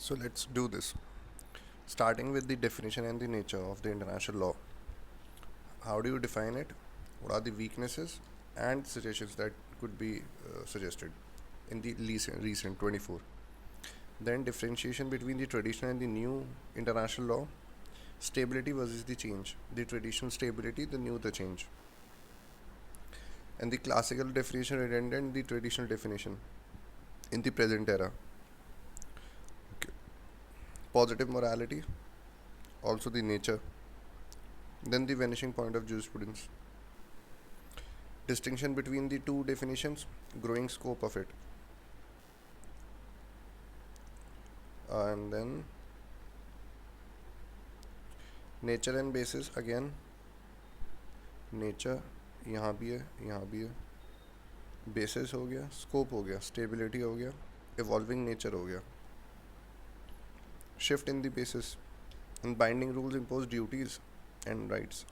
So let's do this. Starting with the definition and the nature of the international law. How do you define it? What are the weaknesses and suggestions that could be suggested in the recent 24? Then differentiation between the traditional and the new international law. Stability versus the change. The traditional stability, the new the change. And the classical definition redundant, the traditional definition in the present era. Okay. Positive morality, also the nature. Then the vanishing point of jurisprudence. Distinction between the two definitions, growing scope of it. And then nature and basis again. Nature यहाँ भी है, यहाँ भी है. Basis हो गया, scope हो गया, स्टेबिलिटी हो गया, इवॉल्विंग नेचर हो गया. Shift in the basis and binding rules impose duties and rights.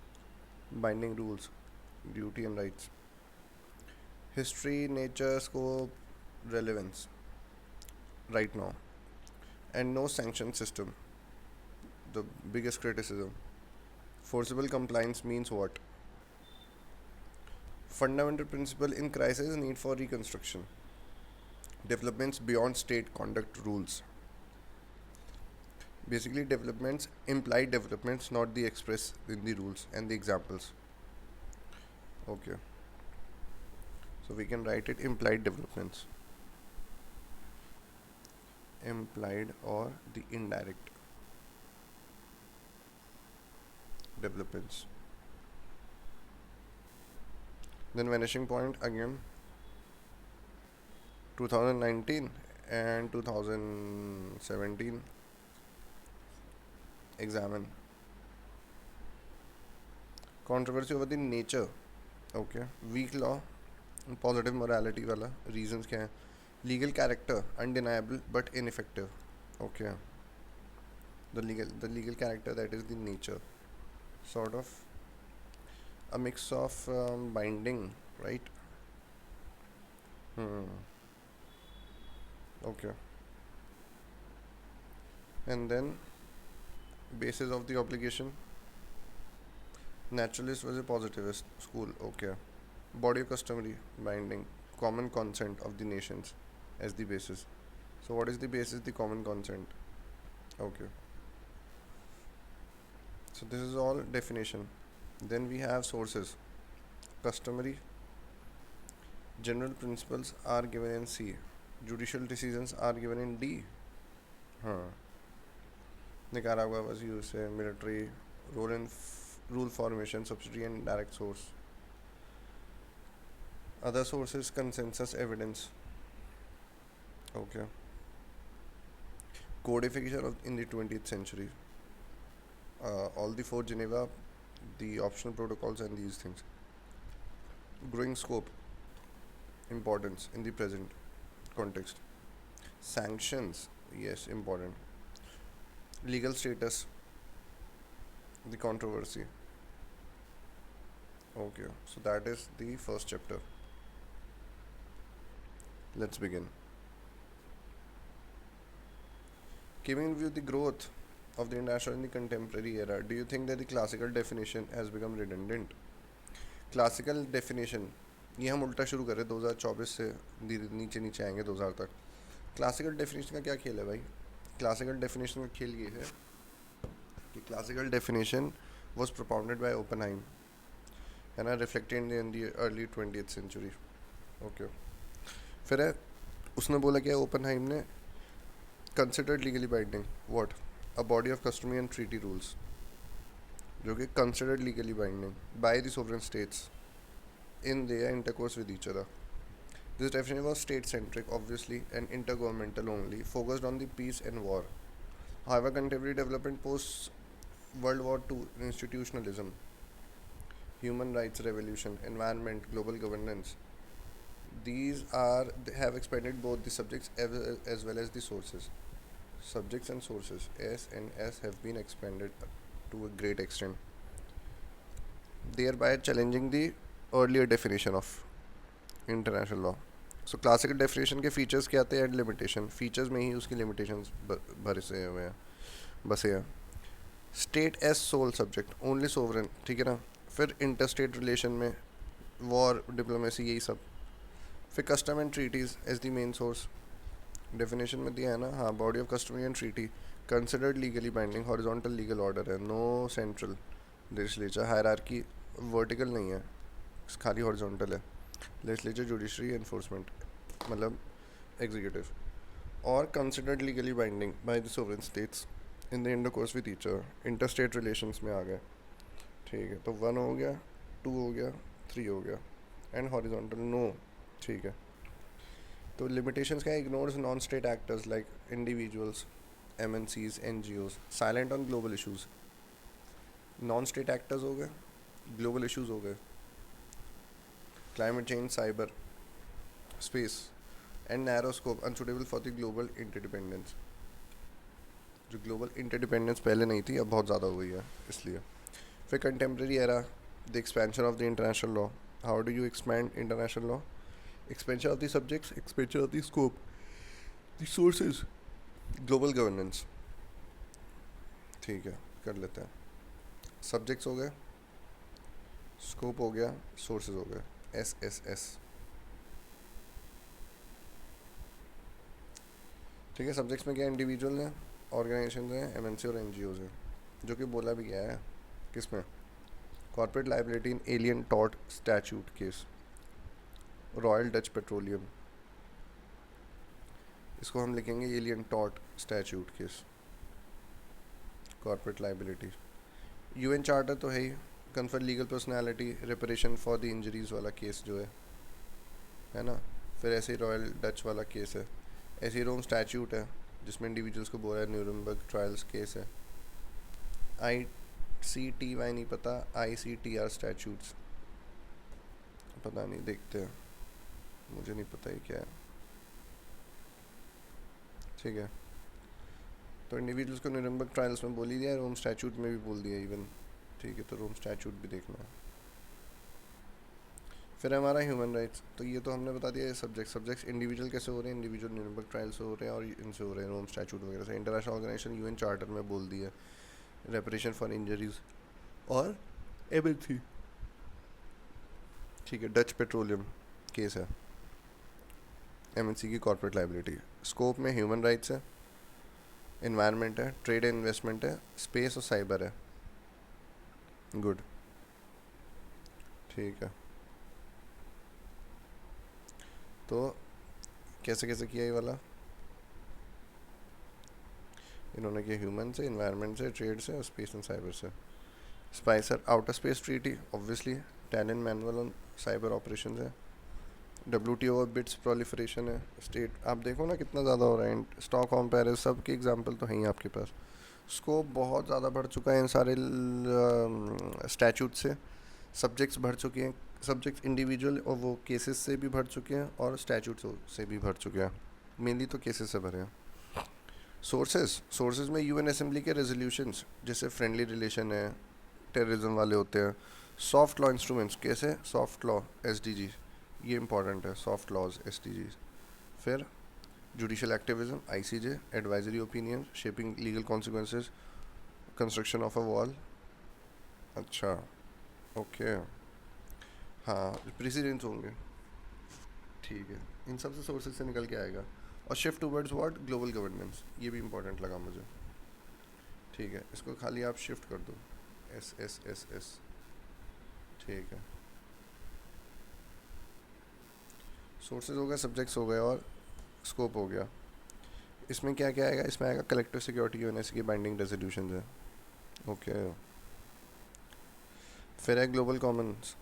Binding rules, duty and rights. History, nature, scope, relevance right now, and no sanction system. The biggest criticism. Forcible compliance means what? Fundamental principle in crisis, need for reconstruction. Developments beyond state conduct rules. Basically, developments, implied developments, not the express in the rules and the examples. Okay. So we can write it implied developments. Implied or the indirect developments. Then vanishing point again, 2019 and 2017 examine. Controversy over the nature. Okay. Weak law, positive morality वाला reasons क्या है? Legal character, undeniable but ineffective. Okay. The legal character, that is the nature. Sort of a mix of binding, right? Okay. And then basis of the obligation. Naturalist was a positivist school. Okay. Body of customary binding, common consent of the nations as the basis. So what is the basis? The common consent. Okay. So this is all definition. Then we have sources. Customary. General principles are given in C. Judicial decisions are given in D. Nicaragua was used, say, military role in rule formation, subsidiary and direct source. Other sources, consensus evidence. Okay. Codification in the 20th century. All the four Geneva, the optional protocols and these things. Growing scope, importance in the present context. Sanctions, yes, important. Legal status, the controversy. Okay, so that is the first chapter. Let's begin. Keeping in view the growth of the international in the contemporary era, do you think that the classical definition has become redundant? Classical definition, ये हम उल्टा शुरू कर रहे हैं 2024 से धीरे नीचे नीचे आएंगे 2000 तक. क्लासिकल डेफिनेशन का क्या खेल है भाई? क्लासिकल डेफिनेशन का खेल ये है कि classical definition was propounded by Oppenheim, है ना, reflected in the early 20th century. Okay. फिर है, उसने बोला क्या ओपनहाइम ने? Considered legally binding what? A body of customary and treaty rules, जो कि considered legally binding by the sovereign states in their intercourse with each other. This definition was state-centric, obviously, and intergovernmental only, focused on the peace and war. However, contemporary development post-World War II, institutionalism, human rights revolution, environment, global governance, they have expanded both the subjects as well as the sources. Subjects and sources, S and S, have been expanded to a great extent, thereby challenging the earlier definition of international law. So classical definition के features क्या आते हैं and limitation, features में ही उसकी limitations भरे से हुए हैं, बसे हैं। State as sole subject, only sovereign, ठीक है ना। फिर इंटरस्टेट रिलेशन में वॉर, डिप्लोमेसी, यही सब। फिर custom and treaties as the main source, definition में दिया है ना, हाँ, body of customary and treaty considered legally binding, horizontal legal order है, no central legislature, hierarchy vertical नहीं है, खाली हॉरिजॉन्टल है। लेजिस्लेचर, जुडिशरी, एनफोर्समेंट, मतलब एग्जीक्यूटिव। और considered legally binding by the sovereign states in the intercourse with each other, interstate relations में आ गए, ठीक है। तो 1 हो गया, 2 हो गया, 3 हो गया, एंड हॉरिजॉन्टल नो, ठीक है। तो लिमिटेशंस क्या है, ignores non state actors like individuals, MNCs, NGOs, silent on global issues, non state actors हो गए, ग्लोबल इशूज़ हो गए, climate change, cyber, space, and narrow scope, unsuitable for the global interdependence. जो ग्लोबल इंटरडिपेंडेंस पहले नहीं थी, अब बहुत ज़्यादा हो गई है, इसलिए। फिर contemporary era, the expansion of the international law, how do you expand international law, expansion of the subjects, expansion of the scope, the sources, global governance, ठीक है, कर लेते हैं। सब्जेक्ट्स हो गए, स्कोप हो गया, सोर्सेज हो गए, SSS, ठीक है। सब्जेक्ट्स में क्या, इंडिविजुअल हैं, ऑर्गेनाइजेशन हैं, MNC और NGOs हैं, जो कि बोला भी गया है किस में, corporate liability in Alien Tort Statute case, Royal Dutch Petroleum, इसको हम लिखेंगे Alien Tort Statute case, corporate liability. UN charter तो है ही, confer legal personality, reparation for the injuries वाला केस जो है ना। फिर ऐसे ही रॉयल डच वाला केस है, ऐसे ही रोम स्टैच्यूट है जिसमें इंडिविजुअल्स को बोला है, न्यूरम्बर्ग ट्रायल्स केस है। ICTY नहीं पता, ICTR स्टैच्यूट्स पता नहीं, देखते हैं, मुझे नहीं पता ही क्या है, ठीक है। तो इंडिविजुअल्स को न्यूरम्बर्ग ट्रायल्स में बोल ही दिया, रोम स्टैच्यूट में भी बोल दिया इवन, ठीक है। तो रोम स्टैच्यूट भी देखना है। फिर हमारा ह्यूमन राइट्स, तो ये तो हमने बता दिया, सब्जेक्ट्स इंडिविजुअल कैसे हो रहे हैं, इंडिविजुअल न्यूरम्बर्ग ट्रायल्स हो रहे हैं और इनसे हो रहे हैं, रोम स्टैच्यूट वगैरह से। इंटरनेशनल ऑर्गेनाइजेशन UN चार्टर में बोल दिया, रेपरेशन फॉर इंजरीज, और MNC, ठीक है। डच पेट्रोलियम केस है, MNC की कॉर्पोरेट लाइबिलिटी। स्कोप में ह्यूमन राइट्स है, इन्वायरमेंट है, ट्रेड एंड इन्वेस्टमेंट है, स्पेस और साइबर है, गुड, ठीक है। तो कैसे कैसे किया ये वाला, इन्होंने किया ह्यूमन से, इन्वायरमेंट से, ट्रेड से और स्पेस एंड साइबर से। Spicer outer space treaty, obviously, talent manual on cyber operation है, WTO और बिट्स प्रोलिफरेशन है, स्टेट, आप देखो ना कितना ज़्यादा हो रहा है, स्टॉकहोम, पेरिस, सब के एग्जांपल तो हैं ही आपके पास। स्कोप बहुत ज़्यादा बढ़ चुका है इन सारे स्टैचूट से, सब्जेक्ट्स बढ़ चुके हैं, सब्जेक्ट्स इंडिविजुअल और वो केसेस से भी बढ़ चुके हैं और स्टैचूट्स से भी बढ़ चुके हैं, मेनली तो केसेस से भरे हैं। सोर्सेज में UN असेंबली के रेजोल्यूशंस, जैसे फ्रेंडली रिलेशन है, टेररिज्म वाले होते हैं। सॉफ्ट लॉ इंस्ट्रूमेंट्स, कैसे, सॉफ्ट लॉ, SDG, ये इंपॉर्टेंट है, सॉफ्ट लॉज, SDG। फिर judicial activism, ICJ, advisory opinion, shaping legal consequences, construction of a wall, अच्छा, ओके, हाँ, प्रेसिडेंट्स होंगे, ठीक है। इन सब से सोर्सेज से निकल के आएगा। और shift towards what, global governance, ये भी इंपॉर्टेंट लगा मुझे, ठीक है। इसको खाली आप शिफ्ट कर दो, SSSS, ठीक है। सोर्सेज हो गए, सब्जेक्ट्स हो गए और स्कोप हो गया। इसमें क्या क्या आएगा, इसमें आएगा कलेक्टिव सिक्योरिटी, यूएनएससी की बाइंडिंग रेजोल्यूशन है, ओके। फिर है ग्लोबल कॉमन्स,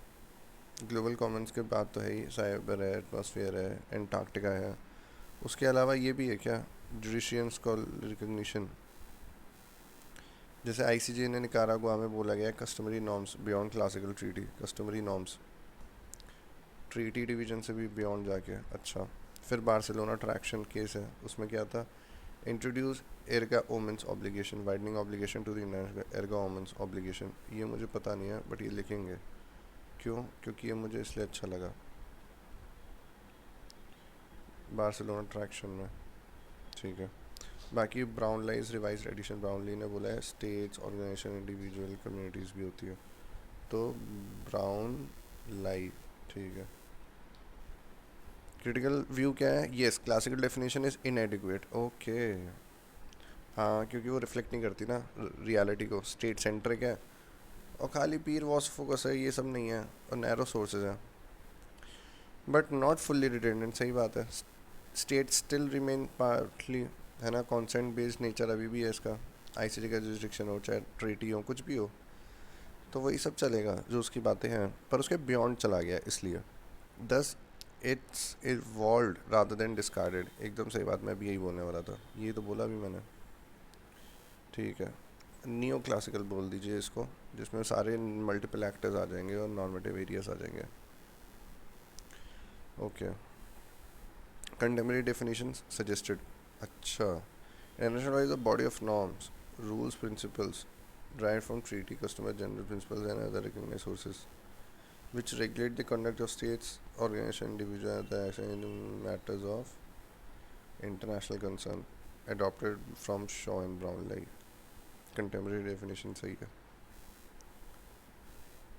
ग्लोबल कॉमन्स के बाद तो है ही, साइबर है, एटमॉस्फेयर है, एंटार्क्टिका है। उसके अलावा ये भी है क्या, जुडिशियल रिकग्निशन, जैसे ICJ ने निकारागुआ में बोला गया customary norms beyond classical treaty, customary norms treaty division से भी बियॉन्ड जाके, अच्छा। फिर बार्सिलोना ट्रैक्शन केस है, उसमें क्या था, introduce erga omnes obligation, widening obligation to the erga omnes obligation, ये मुझे पता नहीं है बट ये लिखेंगे, क्यों, क्योंकि ये मुझे इसलिए अच्छा लगा। बार्सिलोना ट्रैक्शन में, ठीक है। बाकी Brownlie is revise edition, Brownlie ने बोला है स्टेट्स, ऑर्गेनाइजेशन, इंडिविजुअल, कम्युनिटीज़ भी होती है, तो ब्राउन लाई, ठीक है। क्रिटिकल व्यू क्या है? Yes, classical definition is इनएडिक्वेट, okay. हाँ, क्योंकि वो रिफ्लेक्ट नहीं करती ना रियलिटी को, स्टेट सेंट्रिक है और खाली पीर वॉस फोकस है, ये सब नहीं है, और नैरो सोर्सेज हैं, बट नॉट फुल्ली रिटेंडेंट, सही बात है। स्टेट स्टिल रिमेन पार्टली, है ना, कॉन्सेंट बेस्ड नेचर अभी भी है इसका, आईसीटी का जुरिस्डिक्शन हो चाहे ट्रीटी हो कुछ भी हो, तो वही सब चलेगा जो उसकी बातें हैं, पर उसके बियॉन्ड चला गया इसलिए, दस it's evolve rather than discarded. एकदम सही बात, मैं भी यही बोलने वाला था, ये तो बोला भी मैंने, ठीक है। नियो क्लासिकल बोल दीजिए इसको, जिसमें सारे मल्टीपल एक्टर्स आ जाएंगे और नॉर्मेटिव एरियाज आ जाएंगे, ओके। कंटेम्प्रेरी डेफिनेशंस सजेस्टेड, अच्छा। International law is a body of norms, rules, principles derived from treaty, customer general principles and other recognized sources which regulate the conduct of states, organization, individual and other action in matters of international concern, adopted from Shaw and Brownlee. Contemporary definition सही है।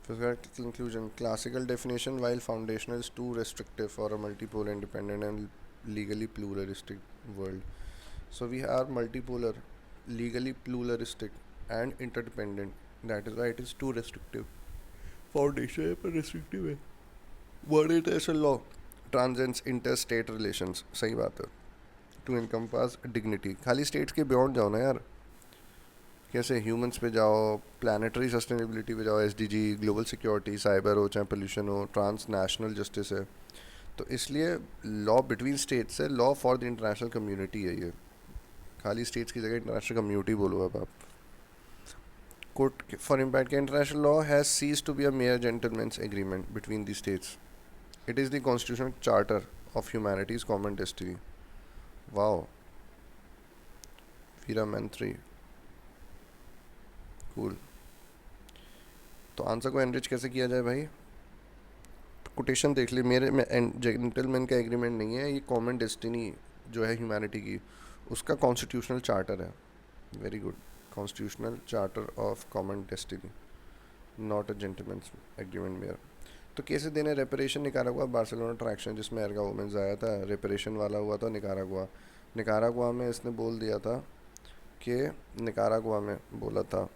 फिर conclusion, classical definition while foundational is too restrictive for a multipolar, independent and legally pluralistic world. So we are multipolar, legally pluralistic and interdependent. That is why it is too restrictive. Foundation है पर restrictive है. World international law transcends interstate relations. सही बात है. To encompass dignity. खाली states के beyond जाओ ना यार. कैसे ह्यूमंस पे जाओ, प्लानिटरी सस्टेनेबिलिटी पे जाओ, एसडीजी, ग्लोबल सिक्योरिटी, साइबर हो चाहे पोल्यूशन हो, ट्रांस नेशनल जस्टिस है, तो इसलिए लॉ बिटवीन स्टेट्स है, law for the international community है ये, खाली स्टेट्स की जगह इंटरनेशनल कम्युनिटी बोलो अब आप। कोर्ट फॉर इम्पैक्ट के international law has ceased to be a mere gentleman's agreement between the states, it is the constitutional charter of humanity's common destiny. Wow, Weeramantry, cool. तो answer को enrich कैसे किया जाए भाई? कोटेशन देख ली मेरे में, जेंटलमैन का एग्रीमेंट नहीं है ये, कॉमन डेस्टिनी जो है ह्यूमैनिटी की, उसका कॉन्स्टिट्यूशनल चार्टर है। Very good, constitutional charter of common destiny, not a gentleman's agreement mayor. तो कैसे देने रेपरेशन? निकारागुआ बार्सिलोना ट्रैक्शन जिसमें एर्गा वुमेन्स आया था, रेपरेशन वाला हुआ था निकारागुआ। निकारागुआ में इसने बोल दिया था कि, निकारागुआ में बोला था,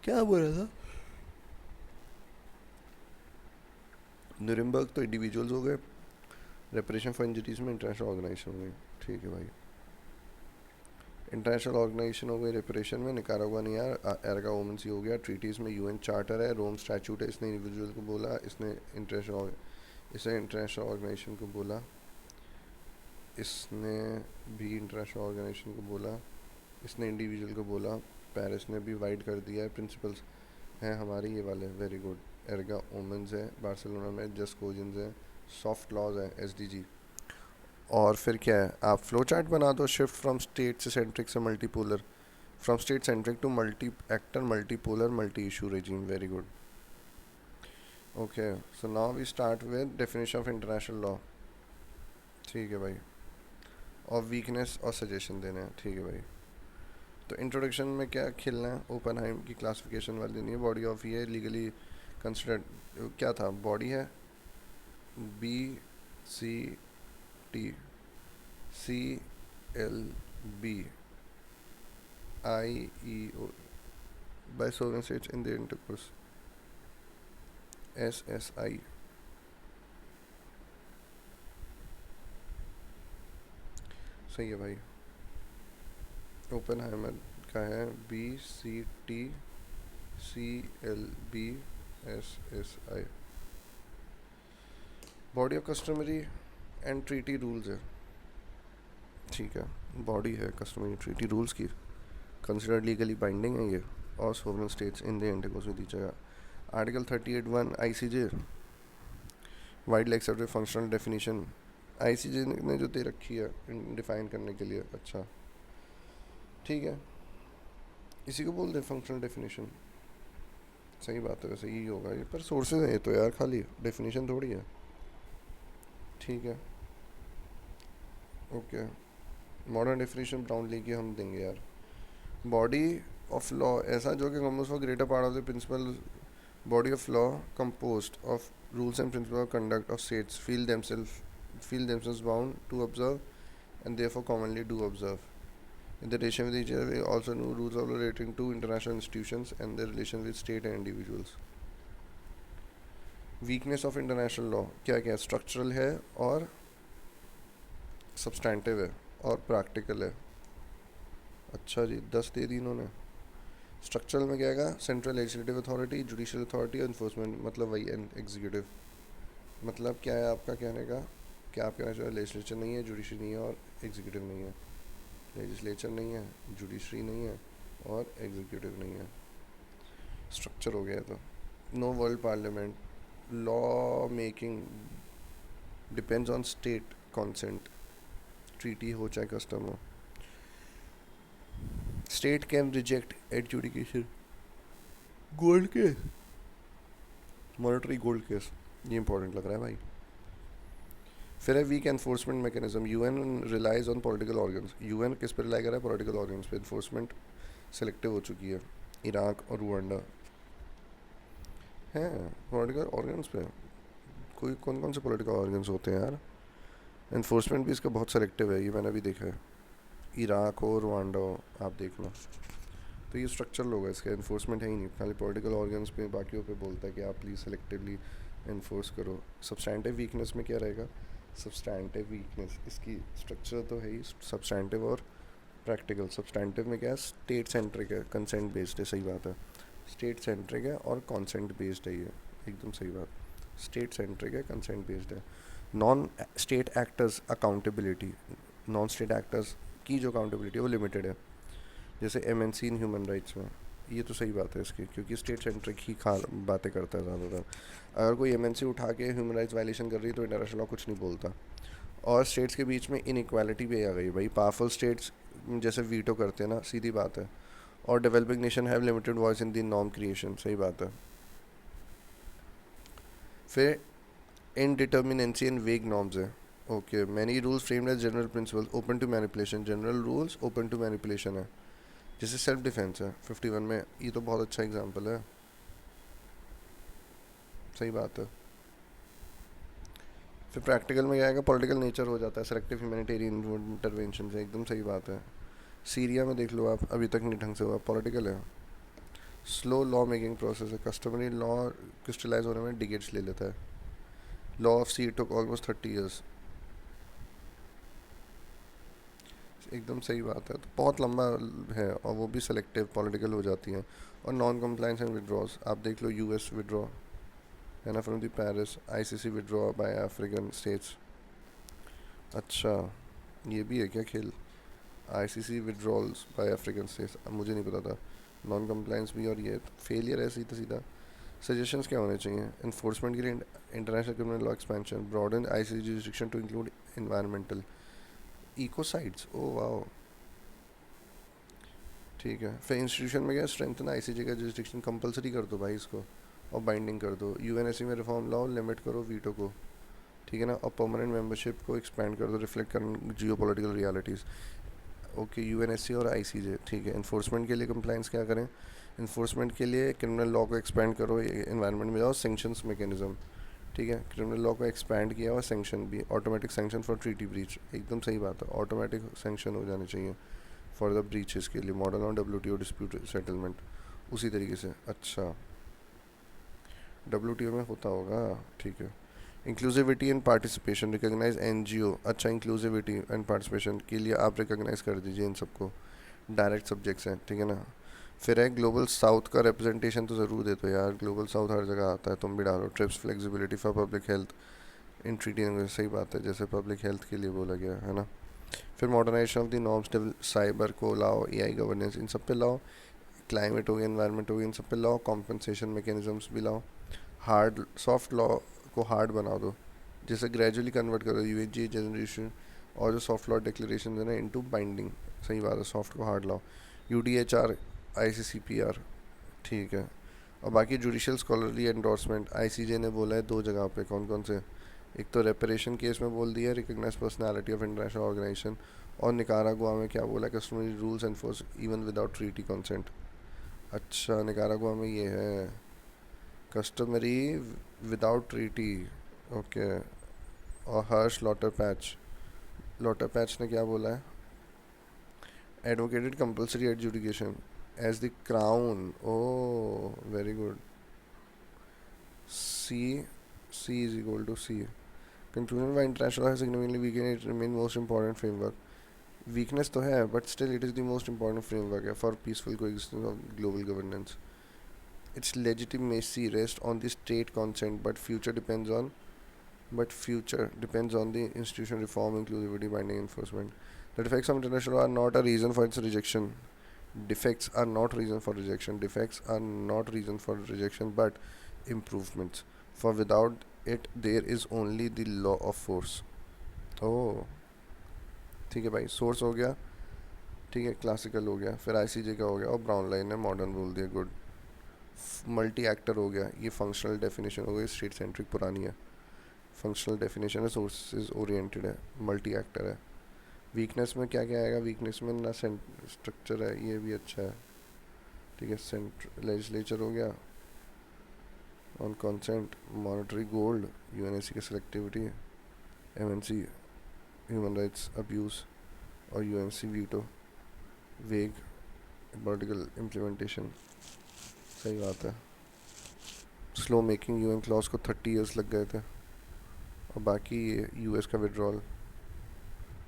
क्या बोला था, न्यूरम्बर्ग तो इंडिविजुअल्स हो गए, रेपरेशन फॉर इंजरीज में इंटरनेशनल ऑर्गेनाइजेशन हो गई, ठीक है भाई। इंटरनेशनल ऑर्गेनाइजेशन हो गई रेपरेशन में, निकारागुआ नहीं यार, एर्गा वुमेन्स ही हो गया। ट्रीटीज़ में यूएन चार्टर है, रोम स्टैचूट है, इसने इंडिविजुअल को बोला, इसने इंटरनेशनल ऑर्गेनाइजेशन को बोला, इसने भी इंटरनेशनल ऑर्गेनाइजेशन को बोला, इसने इंडिविजुअल को बोला, पेरिस ने भी वाइड कर दिया है, प्रिंसिपल्स हैं हमारे ये वाले, वेरी गुड। एर्गा वुमेन्स है, बार्सिलोना में जस्ट कोजेंस है, सॉफ्ट लॉज है, एसडीजी। और फिर क्या है, आप फ्लो चार्ट बना दो, शिफ्ट फ्रॉम स्टेट से सेंट्रिक से multipolar, from state centric to multi actor multipolar multi issue regime, very good. Okay, so now we start with definition of international law, ठीक है भाई, और वीकनेस और सजेशन देने हैं, ठीक है भाई। तो इंट्रोडक्शन में क्या खेलना है, ओपनहाइम की क्लासिफिकेशन वाली नहीं है, बॉडी ऑफ ये लीगली कंसिडर्ड क्या था, बॉडी है B C T C L B I E O by sovereign states in their intercourse, SSI। सही है भाई। ओपनहाइमर का है B C T C L B S S I. Body of customary and treaty rules है, ठीक है, body है customary treaty rules की, कंसिडर्ड लीगली बाइंडिंग है ये, और sovereign states in the intercourse with each other. Article 38(1) ICJ widely accepted functional definition, ICJ ने जो दे रखी है डिफाइन करने के लिए, अच्छा ठीक है, इसी को बोल दे फंक्शनल डेफिनेशन, सही बात है, वैसे यही होगा ये, पर सोर्सेज है ये तो यार, खाली डेफिनेशन थोड़ी है। ठीक है, ओके। मॉडर्न डेफिनेशन ब्राउनली की हम देंगे यार। बॉडी ऑफ लॉ ऐसा जो कि comes for greater part of the principle body of law composed of rules and principles of conduct of states feel themselves bound to observe and therefore commonly do observe. In the relation with each other, we also know rules of law relating to international institutions and their relation with state and individuals. Weakness of international law क्या क्या structural है और substantive है और practical है। अच्छा जी, 10 दे दी इन्होंने। Structural में क्या आएगा? Central legislative authority, judicial authority और इन्फोर्समेंट, मतलब वही एग्जीक्यूटिव। मतलब क्या है आपका कहने का? क्या आप कहना चाहिए लेजिस्लेचर नहीं है, जुडिशरी नहीं है और एग्जीक्यूटिव नहीं है। लेजिस्लेचर नहीं है, जुडिशरी नहीं है और एग्जीक्यूटिव नहीं है। स्ट्रक्चर हो गया तो। No world parliament, law making depends on state consent, treaty हो चाहे कस्टम हो। State can reject adjudication, gold case, monetary gold case, ये इंपॉर्टेंट लग रहा है भाई। फिर है weak enforcement mechanism, UN relies on political organs. UN किस पे रिलाई कर रहा है? पॉलिटिकल ऑर्गन्स पे। इन्फोर्समेंट सिलेक्टिव हो चुकी है, इराक और रुवांडा हैं पॉलिटिकल ऑर्गन्स पे। कोई कौन कौन से पॉलिटिकल ऑर्गन्स होते हैं यार? इन्फोर्समेंट भी इसका बहुत सेलेक्टिव है, ये मैंने भी देखा है। इराक हो, रुवांडा हो, आप देख लो। तो ये स्ट्रक्चरल होगा इसका, इन्फोर्समेंट है ही नहीं, खाली पॉलिटिकल ऑर्गन्स पे बाकियों पे बोलता है कि आप प्लीज़ सेलेक्टिवली इन्फोर्स करो। सब्सटैंटिव वीकनेस में क्या रहेगा? सब्सटैंटिव वीकनेस इसकी स्ट्रक्चर तो है ही, सब्सटैंटिव और प्रैक्टिकल। सब्सटैंटिव में क्या है? स्टेट सेंट्रिक है, कंसेंट बेस्ड है, सही बात है। स्टेट सेंट्रिक है और कॉन्सेंट बेस्ड है, ये एकदम सही बात। स्टेट सेंट्रिक है, कंसेंट बेस्ड है। Non state actors accountability, non state actors की जो अकाउंटेबिलिटी है वो लिमिटेड है, जैसे एमएनसी इन ह्यूमन राइट्स में। ये तो सही बात है इसकी, क्योंकि स्टेट सेंट्रिक ही बातें करता है ज़्यादातर। अगर कोई एमएनसी उठा के ह्यूमन राइट्स वायलेशन कर रही है तो इंटरनेशनल लॉ कुछ नहीं बोलता। और स्टेट्स के बीच में इनइक्वालिटी भी आ गई भाई। पावरफुल स्टेट्स जैसे वीटो करते हैं ना, सीधी बात है। और developing nation have limited voice in the norm creation, सही बात है। फिर इनडिटर्मिनेंसी एंड वेग नॉर्म्स है। Okay, many rules framed as general principle open to manipulation, general rules open to manipulation है। जैसे सेल्फ डिफेंस है 51 में, ये तो बहुत अच्छा एग्जांपल है, सही बात है। फिर प्रैक्टिकल में क्या आएगा? पॉलिटिकल नेचर हो जाता है, सेलेक्टिव ह्यूमैनिटेरियन इंटरवेंशन से, एकदम सही बात है। सीरिया में देख लो आप, अभी तक नहीं ढंग से हुआ, पॉलिटिकल है। स्लो लॉ मेकिंग प्रोसेस है, कस्टमरी लॉ क्रिस्टलाइज होने में डिकेड्स ले लेता है। Law of sea took almost 30 years, एकदम सही बात है। तो बहुत लंबा है और वो भी सेलेक्टिव पॉलिटिकल हो जाती हैं। और नॉन कंप्लाइंस एंड विड्रॉज, आप देख लो यूएस विड्रॉ है ना from the Paris, ICC withdraw by African states. अच्छा, ये भी है क्या खेल? ICC withdrawals by African states, मुझे नहीं पता था। नॉन कंप्लाइंस भी और ये फेलियर है सीधा सीधा। सजेशंस क्या होने चाहिए इन्फोर्समेंट के लिए? International criminal law expansion, broaden ICC jurisdiction to include environmental ecocides, oh wow, ठीक है। फिर इंस्टीट्यूशन में क्या? स्ट्रेंथन आईसीजे का जुरिस्डिक्शन, कंपलसरी कर दो भाई इसको और बाइंडिंग कर दो। यूएनएससी में रिफॉर्म लाओ, लिमिट करो वीटो को, ठीक है ना। और परमानेंट मेंबरशिप को एक्सपेंड कर दो, रिफ्लेक्ट कर जियो पॉलिटिकल रियलिटीज़। ओके, यूएनएससी और आईसीजे, ठीक है। इन्फोर्समेंट के लिए कंप्लाइंस क्या करें? इन्फोर्समेंट के लिए क्रिमिनल लॉ को एक्सपेंड करो, इन्वायरमेंट में जाओ, सेंक्शंस मैकेनिज्म, ठीक है। क्रिमिनल लॉ को एक्सपैंड किया और सेंक्शन भी, automatic sanction for treaty breach, एकदम सही बात है। ऑटोमेटिक सेंक्शन हो जाने चाहिए फॉर द ब्रीचेस के लिए। Model on WTO dispute settlement उसी तरीके से। अच्छा, डब्ल्यूटीओ में होता होगा, ठीक है। Inclusivity and participation, recognize NGO, अच्छा इंक्लूसिविटी एंड पार्टिसिपेशन के लिए आप रिकॉग्नाइज कर दीजिए इन सबको, डायरेक्ट सब्जेक्ट्स हैं, ठीक है ना। फिर है ग्लोबल साउथ का रिप्रेजेंटेशन तो ज़रूर दे दो यार, ग्लोबल साउथ हर जगह आता है, तुम भी डालो। Trips flexibility for public health in treaty, सही बात है, जैसे पब्लिक हेल्थ के लिए बोला गया है ना। फिर modernization of the norms, cyber को लाओ, एआई गवर्नेंस, इन सब पे लाओ। क्लाइमेट हो गया, एनवायरनमेंट हो गया, इन सब पे लाओ। कॉम्पनसेशन मैकेनिज्म्स भी लाओ। हार्ड सॉफ्ट लॉ को हार्ड बना दो, जैसे ग्रेजुअली कन्वर्ट करो यूएजी जनरेशन और जो सॉफ्ट लॉ डिक्लेरेशन है ना इनटू बाइंडिंग, सही बात है। सॉफ्ट को हार्ड लाओ, यूडीएचआर, आईसीसीपीआर, ठीक है। और बाकी जुडिशियल स्कॉलरली एंडोर्समेंट, आईसीजे ने बोला है 2 जगह पे, कौन कौन से? एक तो रेपरेशन केस में बोल दिया recognize personality of international organization, और निकारागुआ में क्या बोला, customary rules enforce even without treaty consent. अच्छा, निकारागुआ में ये है कस्टमरी विदाउट ट्रीटी, ओके। और हर्ष लॉटर पैच ने क्या बोला है, advocated compulsory adjudication as the crown, oh very good. C C is equal to C. Conclusion by international है significantly weaken, it remain most important framework. Weakness तो है but still it is the most important framework है for peaceful coexistence of global governance. Its legitimacy rests on the state consent, but future depends on the institution reform, inclusivity, binding enforcement. The defects of international law are not a reason for its rejection. Defects are not reason for rejection. Defects are not reason for rejection, but improvements. For without it, there is only the law of force. Oh, ठीक है भाई, source हो गया, ठीक है, classical हो गया, फिर आईसीजे का हो गया, और ब्राउन लाइन ने मॉडर्न बोल दिया, गुड। मल्टी एक्टर हो गया, ये फंक्शनल डेफिनेशन हो गई, स्टेट सेंट्रिक पुरानी है। फंक्शनल डेफिनेशन है, सोर्सेज ओरिएंटेड है, मल्टी एक्टर है। वीकनेस में क्या क्या आएगा, वीकनेस में ना स्ट्रक्चर है, ये भी अच्छा है, ठीक है। लेजिस्लेचर हो गया, on consent, monetary gold, UNSC की selectivity, MNC human rights abuse, और UNC veto, vague political implementation. सही बात है। स्लो मेकिंग यूएन क्लॉज को 30 इयर्स लग गए थे, और बाकी यूएस का withdrawal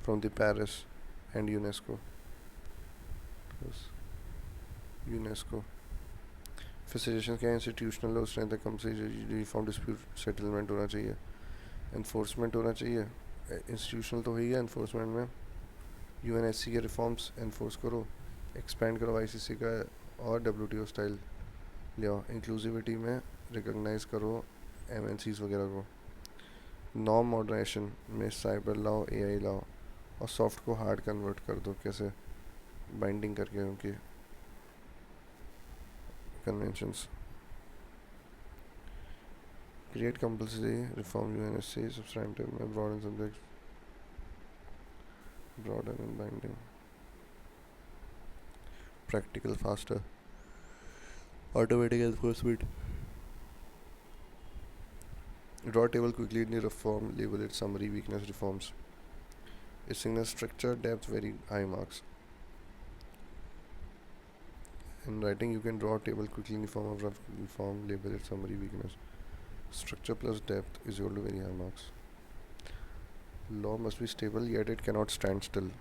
from the Paris and UNESCO facilitation क्या, इंस्टीट्यूशनल लो स्ट्रेंथ कम से यूनिफॉर्म डिस्प्यूट सेटलमेंट होना चाहिए, एनफोर्समेंट होना चाहिए। इंस्टीट्यूशनल तो ही है, एनफोर्समेंट में यूएनएससी के रिफॉर्म्स एनफोर्स करो, एक्सपेंड करो आईसीसी का, और डब्ल्यूटीओ स्टाइल ले आओ। इंक्लूसिविटी में रिकॉग्नाइज करो एमएनसीज वगैरह को। नॉर्म मॉडरेशन में साइबर लाओ, एआई लाओ, और सॉफ्ट को हार्ड कन्वर्ट कर दो, कैसे, बाइंडिंग करके उनकी conventions. Create compulsory reform UNSC substantive में broad and subject, broader and binding, practical faster, automatic enforcement. Draw a table quickly in the reform, label it summary, weakness, reforms. A single structure, depth, very high marks. In writing, you can draw a table quickly in the form of reform, label it summary, weakness. Structure plus depth is equal to very high marks. Law must be stable, yet it cannot stand still.